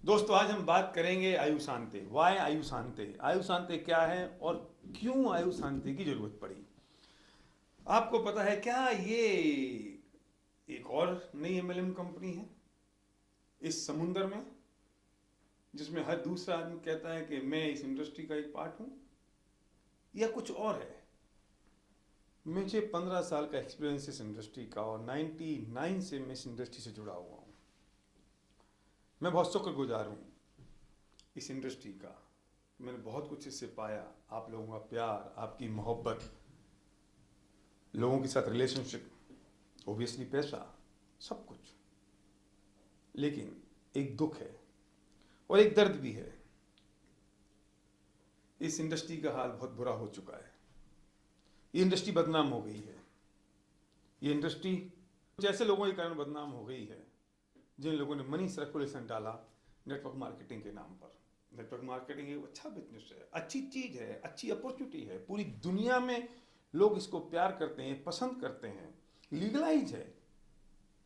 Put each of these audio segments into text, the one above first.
दोस्तों आज हम बात करेंगे आयु शांति। वाई आयु शांति? आयु शांति क्या है और क्यों आयु शांति की जरूरत पड़ी? आपको पता है क्या ये एक और नई एमएलएम कंपनी है इस समुंदर में, जिसमें हर दूसरा आदमी कहता है कि मैं इस इंडस्ट्री का एक पार्ट हूं, या कुछ और है? मुझे 15 साल का एक्सपीरियंस इस इंडस्ट्री का और 99 से मैं इस इंडस्ट्री से जुड़ा हुआ हूं। मैं बहुत शुक्रगुजार हूं इस इंडस्ट्री का। मैंने बहुत कुछ इससे पाया, आप लोगों का प्यार, आपकी मोहब्बत, लोगों के साथ रिलेशनशिप, ओबियसली पैसा, सब कुछ। लेकिन एक दुख है और एक दर्द भी है। इस इंडस्ट्री का हाल बहुत बुरा हो चुका है। ये इंडस्ट्री बदनाम हो गई है। ये इंडस्ट्री कुछ ऐसे लोगों के कारण बदनाम हो गई है जिन लोगों ने मनी सर्कुलेशन डाला नेटवर्क मार्केटिंग के नाम पर। नेटवर्क मार्केटिंग एक अच्छा बिजनेस है, अच्छी चीज है, अच्छी अपॉर्चुनिटी है, पूरी दुनिया में लोग इसको प्यार करते हैं, पसंद करते हैं, लीगलाइज है।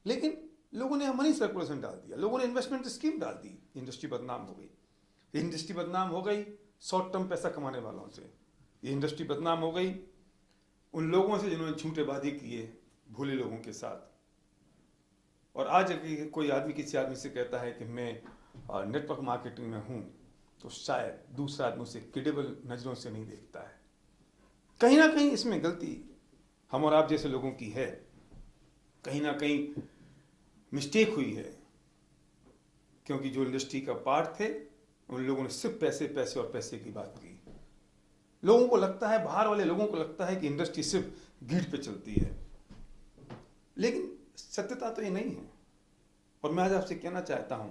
लेकिन लोगों ने मनी सर्कुलेशन डाल दिया, लोगों ने इन्वेस्टमेंट स्कीम डाल दी, इंडस्ट्री बदनाम हो गई। इंडस्ट्री बदनाम हो गई शॉर्ट टर्म पैसा कमाने वालों से। ये इंडस्ट्री बदनाम हो गई उन लोगों से जिन्होंने झूठे वादे किए भोले लोगों के साथ। और आज अगर कोई आदमी किसी आदमी से कहता है कि मैं नेटवर्क मार्केटिंग में हूं, तो शायद दूसरा आदमी उसे क्रेडिबल नजरों से नहीं देखता है। कहीं ना कहीं इसमें गलती हम और आप जैसे लोगों की है, कहीं ना कहीं मिस्टेक हुई है, क्योंकि जो इंडस्ट्री का पार्ट थे उन लोगों ने सिर्फ पैसे पैसे और पैसे की बात की। लोगों को लगता है, बाहर वाले लोगों को लगता है कि इंडस्ट्री सिर्फ गीट पे चलती है, लेकिन सत्यता तो ये नहीं है। और मैं आज आपसे कहना चाहता हूं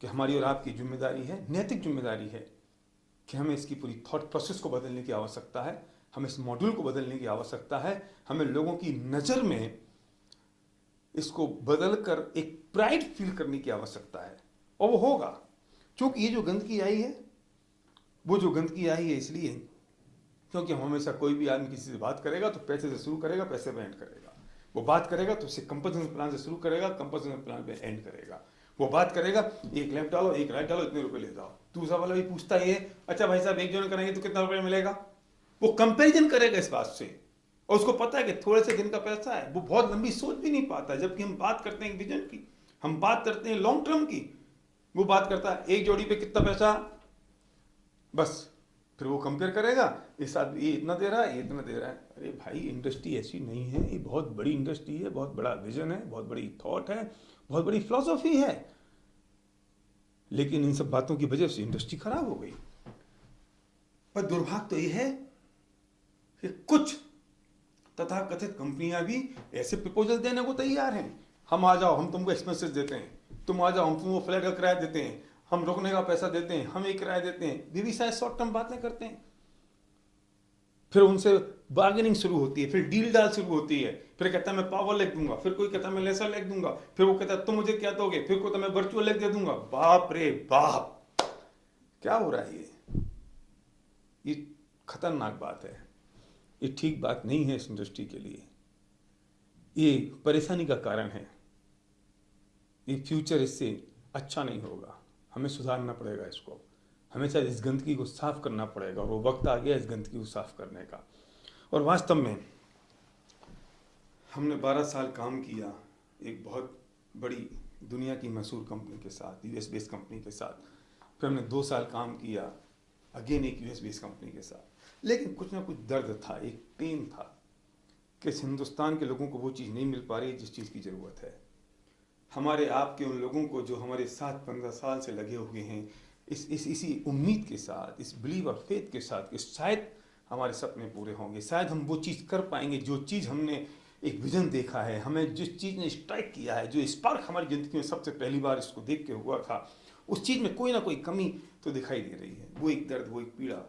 कि हमारी और आपकी जिम्मेदारी है, नैतिक जिम्मेदारी है, कि हमें इसकी पूरी थॉट प्रोसेस को बदलने की आवश्यकता है, हमें इस मॉड्यूल को बदलने की आवश्यकता है, हमें लोगों की नज़र में इसको बदलकर एक प्राइड फील करने की आवश्यकता है। और वो होगा, क्योंकि ये जो गंदगी आई है, वो जो गंदगी आई है इसलिए क्योंकि हम हमेशा, कोई भी आदमी किसी से बात करेगा तो पैसे से शुरू करेगा, पैसे पे एंड करेगा। वो बात करेगा तो उससे कंपनसेशन प्लान से शुरू करेगा, कंपनसेशन प्लान पे एंड करेगा। वो बात करेगा एक लेफ्ट डालो एक राइट डालो, इतने रुपए ले जाओ। दूसरा वाला भी पूछता है अच्छा भाई साहब एक जन करेंगे तो कितना रुपये मिलेगा। वो कंपेरिजन करेगा इस बात से, और उसको पता है कि थोड़े से दिन का पैसा है। वो बहुत लंबी सोच भी नहीं पाता, जबकि हम बात करते हैं विजन की, हम बात करते हैं लॉन्ग टर्म की। वो बात करता है एक जोड़ी पे कितना पैसा, बस फिर वो कंपेयर करेगा, इस आदमी ये इतना दे रहा है, ये इतना दे रहा है। अरे भाई, इंडस्ट्री ऐसी नहीं है, ये बहुत बड़ी इंडस्ट्री है, बहुत बड़ा विजन है, बहुत बड़ी थॉट है, बहुत बड़ी फिलॉसफी है। लेकिन इन सब बातों की वजह से इंडस्ट्री खराब हो गई। पर दुर्भाग्य तो ये है कि कुछ तथाकथित कंपनियां भी ऐसे प्रपोजल देने को तैयार हैं। हम आ जाओ, हम तुमको एक्सपेंसेस देते हैं, तुम आ जाओ, हम तुमको फ्लैट का किराया देते हैं, हम रुकने का पैसा देते हैं, हम एक किराया देते हैं। वे भी शायद शॉर्ट टर्म बातें करते हैं। फिर उनसे बार्गेनिंग शुरू होती है, फिर डील डाल शुरू होती है। फिर कहता है मैं पावर लेग दूंगा, फिर कोई कहता है मैं लेसर लेग दूंगा, फिर वो कहता है तुम मुझे क्या दोगे, फिर कोई कहता है मैं वर्चुअल लेग दे दूंगा। बाप रे बाप, क्या हो रहा है ये खतरनाक बात है, ये ठीक बात नहीं है इस इंडस्ट्री के लिए। ये परेशानी का कारण है, ये फ्यूचर इससे अच्छा नहीं होगा। हमें सुधारना पड़ेगा इसको, हमें शायद इस गंदगी को साफ करना पड़ेगा, और वो वक्त आ गया इस गंदगी को साफ करने का। और वास्तव में हमने 12 साल काम किया एक बहुत बड़ी दुनिया की मशहूर कंपनी के साथ, यूएस बेस्ड कंपनी के साथ। फिर हमने 2 साल काम किया अगेन एक यूएस बेस्ड कंपनी के साथ। लेकिन कुछ ना कुछ दर्द था, एक पेन था कि हिंदुस्तान के लोगों को वो चीज़ नहीं मिल पा रही जिस चीज़ की ज़रूरत है। हमारे आपके उन लोगों को जो हमारे साथ 15 साल से लगे हुए हैं, इसी उम्मीद के साथ, इस बिलीव और फेथ के साथ कि शायद हमारे सपने पूरे होंगे, शायद हम वो चीज़ कर पाएंगे जो चीज़ हमने एक विजन देखा है, हमें जिस चीज़ ने स्ट्राइक किया है, जो स्पार्क हमारी ज़िंदगी में सबसे पहली बार इसको देख के हुआ था, उस चीज़ में कोई ना कोई कमी तो दिखाई दे रही है। वो एक दर्द, वो एक पीड़ा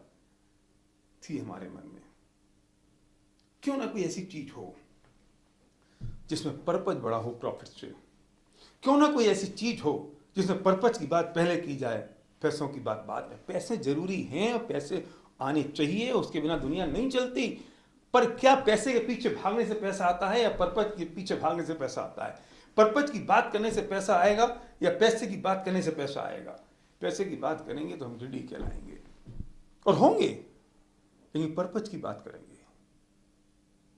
थी हमारे मन में। क्यों ना कोई ऐसी चीज़ हो जिसमें पर्पज बड़ा हो प्रॉफिट से। क्यों ना कोई ऐसी चीज़ हो जिसमें पर्पज की बात पहले की जाए, पैसों की बात बाद में। पैसे जरूरी हैं और पैसे आने चाहिए, उसके बिना दुनिया नहीं चलती। पर क्या पैसे के पीछे भागने से पैसा आता है या पर्पज के पीछे भागने से पैसा आता है? पर्पज की बात करने से पैसा आएगा या पैसे की बात करने से पैसा आएगा? पैसे की बात करेंगे तो हम ग्रीडी कहलाएंगे और होंगे, लेकिन पर्पज की बात करेंगे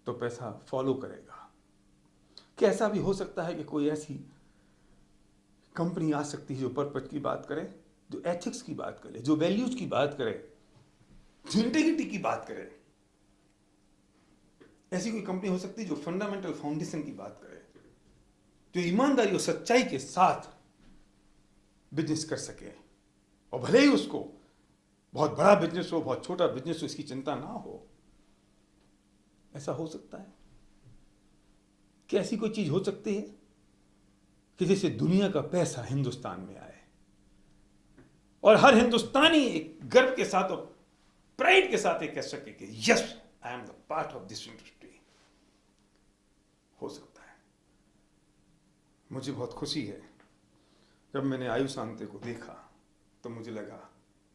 तो पैसा फॉलो करेगा। क्या ऐसा भी हो सकता है कि कोई ऐसी कंपनी आ सकती है जो पर्पज की बात करे, जो एथिक्स की बात करे, जो वैल्यूज की बात करे, जो इंटीग्रिटी की बात करे? ऐसी कोई कंपनी हो सकती है जो फंडामेंटल फाउंडेशन की बात करे, जो ईमानदारी और सच्चाई के साथ बिजनेस कर सके, और भले ही उसको बहुत बड़ा बिजनेस हो, बहुत छोटा बिजनेस हो, इसकी चिंता ना हो? ऐसा हो सकता है? क्या ऐसी कोई चीज हो सकती है कि जिससे दुनिया का पैसा हिंदुस्तान में आए और हर हिंदुस्तानी एक गर्व के साथ और प्राइड के साथ ये कह सके कि yes, I am the part of this industry? हो सकता है। मुझे बहुत खुशी है, जब मैंने आयुष आंते को देखा तो मुझे लगा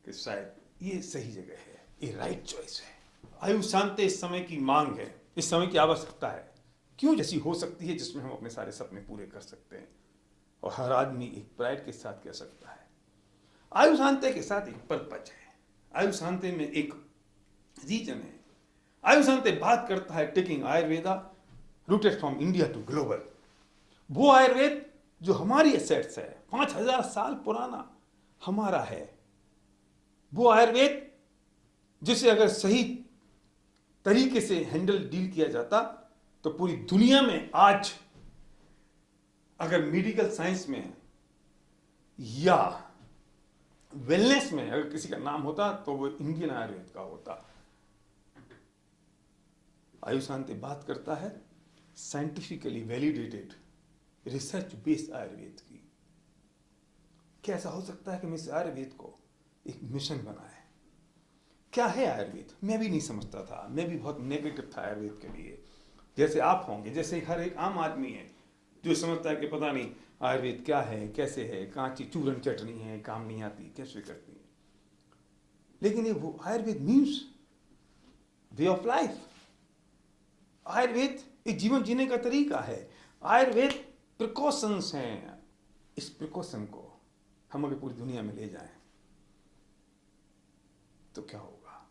कि शायद ये सही जगह है, ये राइट चॉइस है। आयुष आंते इस समय की मांग है, इस समय की आवश्यकता है। क्यों जैसी हो सकती है जिसमें हम अपने सारे सपने पूरे कर सकते हैं और हर आदमी एक प्राइड के साथ कह सकता है। आयुष आंते के साथ एक पर्पज है, आयुष आंते में एक रीजन है। आयुष आंते बात करता है taking Ayurveda rooted from India to global. वो आयुर्वेद जो हमारी एसेट्स है, 5000 साल पुराना हमारा है। वो आयुर्वेद जिसे अगर सही तरीके से हैंडल डील किया जाता तो पूरी दुनिया में आज अगर मेडिकल साइंस में या वेलनेस में अगर किसी का नाम होता तो वो इंडियन आयुर्वेद का होता। आयुष आंते बात करता है scientifically validated research based Ayurveda की। क्या ऐसा हो सकता है कि मैं इस आयुर्वेद को एक मिशन बनाए? क्या है आयुर्वेद? मैं भी नहीं समझता था, मैं भी बहुत नेगेटिव था आयुर्वेद के लिए, जैसे आप होंगे, जैसे हर एक आम आदमी है जो समझता है कि पता नहीं आयुर्वेद क्या है, कैसे है, कांची चूरन चटनी है, काम नहीं आती, कैसे करती है। लेकिन ये वो Ayurveda means way of life. Ayurveda एक जीवन जीने का तरीका है। आयुर्वेद प्रिकॉशंस हैं। इस प्रिकॉशन को हम अगर पूरी दुनिया में ले जाएं तो क्या होगा?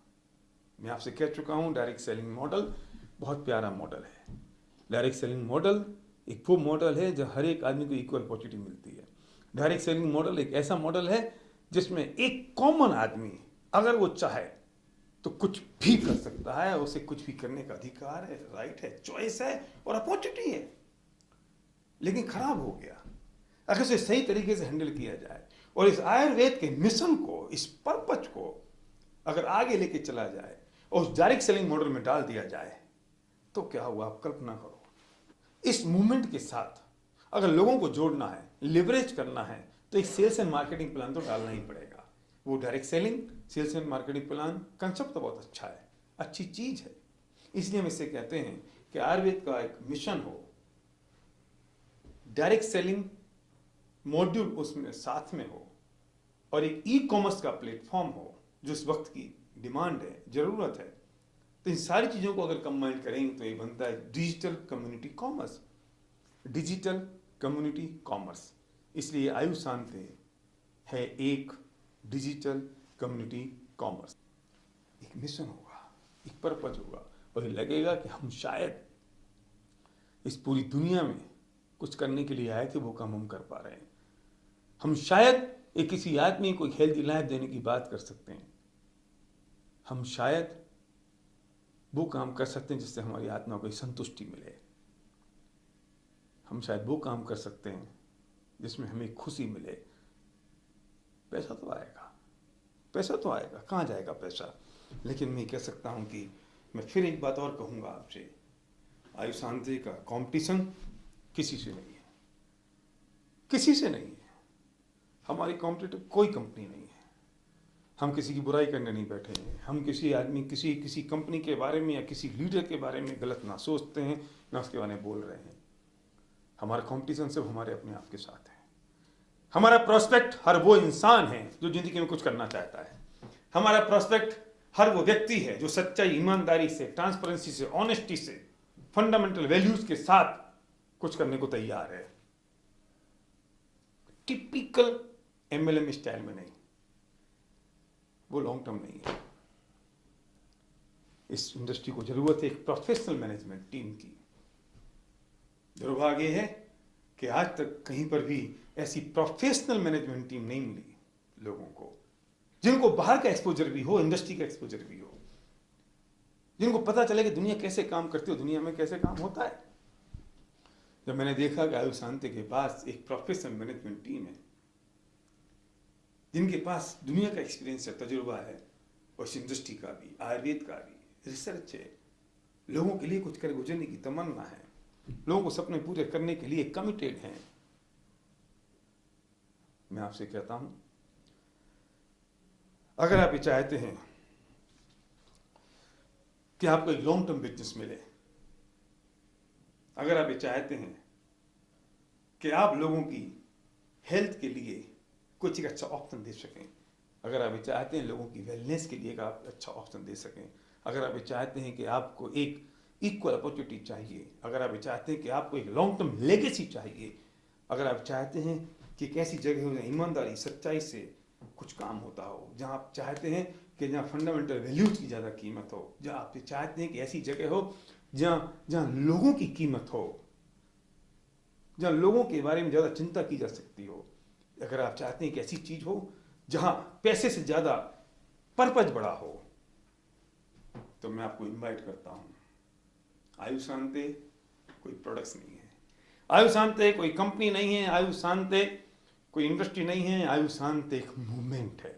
मैं आपसे कह चुका हूं, डायरेक्ट सेलिंग मॉडल बहुत प्यारा मॉडल है। डायरेक्ट सेलिंग मॉडल एक वो मॉडल है जहाँ हर एक आदमी को इक्वल अपॉर्चुनिटी मिलती है। डायरेक्ट सेलिंग मॉडल एक ऐसा मॉडल है जिसमें एक कॉमन आदमी अगर वो चाहे तो कुछ भी कर सकता है, उसे कुछ भी करने का अधिकार है, राइट है, चॉइस है और अपॉर्चुनिटी है। लेकिन खराब हो गया अगर उसे सही तरीके से हैंडल किया जाए और इस आयुर्वेद के मिशन को, इस पर्पज को अगर आगे लेके चला जाए और उस डायरेक्ट सेलिंग मॉडल में डाल दिया जाए तो क्या हुआ? आप कल्पना करो। इस मूवमेंट के साथ अगर लोगों को जोड़ना है, लिवरेज करना है, तो एक सेल्स एंड मार्केटिंग प्लान तो डालना ही पड़ेगा। वो direct selling, sales and marketing plan concept तो बहुत अच्छा है, अच्छी चीज है। इसलिए हम इसे कहते हैं कि आयुर्वेद का एक मिशन हो, डायरेक्ट सेलिंग मॉड्यूल उसमें साथ में हो और एक ई कॉमर्स का प्लेटफॉर्म हो जो इस वक्त की डिमांड है, जरूरत है। तो इन सारी चीजों को अगर कंबाइन करेंगे तो ये बनता है digital community commerce. Digital community commerce, इसलिए आयुष आंते है एक डिजिटल कम्युनिटी कॉमर्स। एक मिशन होगा, एक पर्पज होगा और ये लगेगा कि हम शायद इस पूरी दुनिया में कुछ करने के लिए आए थे, वो काम हम कर पा रहे हैं। हम शायद एक किसी आदमी को एक हेल्दी लाइफ देने की बात कर सकते हैं। हम शायद वो काम कर सकते हैं जिससे हमारी आत्मा को संतुष्टि मिले। हम शायद वो काम कर सकते हैं जिसमें हमें खुशी मिले। पैसा तो आएगा, पैसा तो आएगा, कहाँ जाएगा पैसा? लेकिन मैं कह सकता हूँ कि मैं फिर एक बात और कहूँगा आपसे, आयुष आंते का कंपटीशन किसी से नहीं है, किसी से नहीं है। हमारी कॉम्पिटिटिव कोई कंपनी नहीं है। हम किसी की बुराई करने नहीं बैठे हैं। हम किसी आदमी, किसी कंपनी के बारे में या किसी लीडर के बारे में गलत ना सोचते हैं, ना उसके बारे में बोल रहे हैं। हमारा कंपटीशन सिर्फ हमारे अपने आप के साथ है। हमारा प्रोस्पेक्ट हर वो इंसान है जो जिंदगी में कुछ करना चाहता है। हमारा प्रोस्पेक्ट हर वो व्यक्ति है जो सच्चाई, ईमानदारी से, ट्रांसपेरेंसी से, ऑनेस्टी से, फंडामेंटल वैल्यूज के साथ कुछ करने को तैयार है। टिपिकल MLM स्टाइल में नहीं, वो लॉन्ग टर्म नहीं है। इस इंडस्ट्री को जरूरत है एक प्रोफेशनल मैनेजमेंट टीम की। दुर्भाग्य है कि आज तक कहीं पर भी ऐसी प्रोफेशनल मैनेजमेंट टीम नहीं मिली लोगों को, जिनको बाहर का एक्सपोजर भी हो, इंडस्ट्री का एक्सपोजर भी हो, जिनको पता चले कि दुनिया कैसे काम करती है, दुनिया में कैसे काम होता है। जब मैंने देखा कि आयुष शांति के पास एक प्रोफेशनल मैनेजमेंट टीम है, जिनके पास दुनिया का एक्सपीरियंस है, तजुर्बा है, और इस इंडस्ट्री का भी, आयुर्वेद का भी, रिसर्च है, लोगों के लिए कुछ कर गुजरने की तमन्ना है, लोगों को सपने पूरे करने के लिए कमिटेड हैं, मैं आपसे कहता हूं, अगर आप ये चाहते हैं कि आपको एक लॉन्ग टर्म बिजनेस मिले, अगर आप ये चाहते हैं कि आप लोगों की हेल्थ के लिए कुछ एक अच्छा ऑप्शन दे सकें, अगर आप ये चाहते हैं लोगों की वेलनेस के लिए आप अच्छा ऑप्शन दे सकें, अगर आप ये चाहते हैं कि आपको एक इक्वल अपॉर्चुनिटी चाहिए, अगर आप ये चाहते हैं कि आपको एक लॉन्ग टर्म लेगेसी चाहिए, अगर आप चाहते हैं कि एक ऐसी जगह हो जहाँ ईमानदारी, सच्चाई से कुछ काम होता हो, जहाँ आप चाहते हैं कि जहाँ फंडामेंटल वैल्यूज की ज़्यादा कीमत हो, जहाँ आप चाहते हैं कि ऐसी जगह हो जहाँ लोगों की कीमत हो, जहाँ लोगों के बारे में ज़्यादा चिंता की जा सकती हो, अगर आप चाहते हैं कि ऐसी चीज़ हो जहाँ पैसे से ज़्यादा पर्पज बड़ा हो, तो मैं आपको इनवाइट करता हूँ। आयुष शांति कोई प्रोडक्ट्स नहीं है, आयुष शांति कोई कंपनी नहीं है, आयुष शांति कोई इंडस्ट्री नहीं है, आयुष शांति एक मूवमेंट है,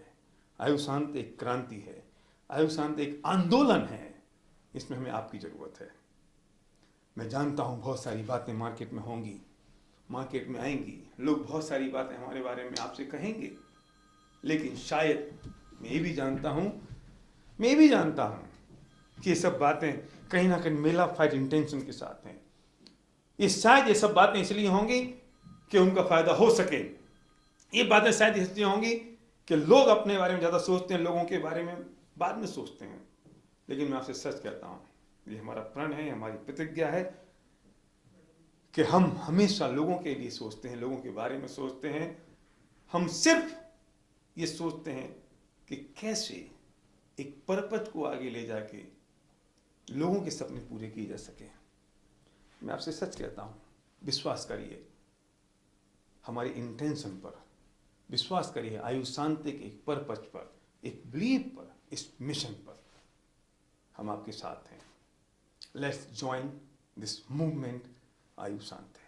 आयुष शांति एक क्रांति है, आयुष शांति एक आंदोलन है। इसमें हमें आपकी ज़रूरत है। मैं जानता हूँ बहुत सारी बातें मार्केट में होंगी, मार्केट में आएंगी, लोग बहुत सारी बातें हमारे बारे में आपसे कहेंगे, लेकिन शायद मैं ये भी जानता हूँ कि ये सब बातें कहीं ना कहीं मेलाफाइड इंटेंशन के साथ हैं। शायद ये सब बातें इसलिए होंगी कि उनका फायदा हो सके, ये बातें शायद इसलिए होंगी कि लोग अपने बारे में ज़्यादा सोचते हैं, लोगों के बारे में बाद में सोचते हैं। लेकिन मैं आपसे सच कहता हूँ, ये हमारा प्रण है, हमारी प्रतिज्ञा है कि हम हमेशा लोगों के लिए सोचते हैं, लोगों के बारे में सोचते हैं। हम सिर्फ ये सोचते हैं कि कैसे एक पर्पज को आगे ले जाके लोगों के सपने पूरे किए जा सके। मैं आपसे सच कहता हूँ, विश्वास करिए हमारी इंटेंशन पर, विश्वास करिए आयुष शांति के एक पर्पज पर, एक बिलीफ पर, इस मिशन पर हम आपके साथ हैं। Let's join this movement Ayush Shanti.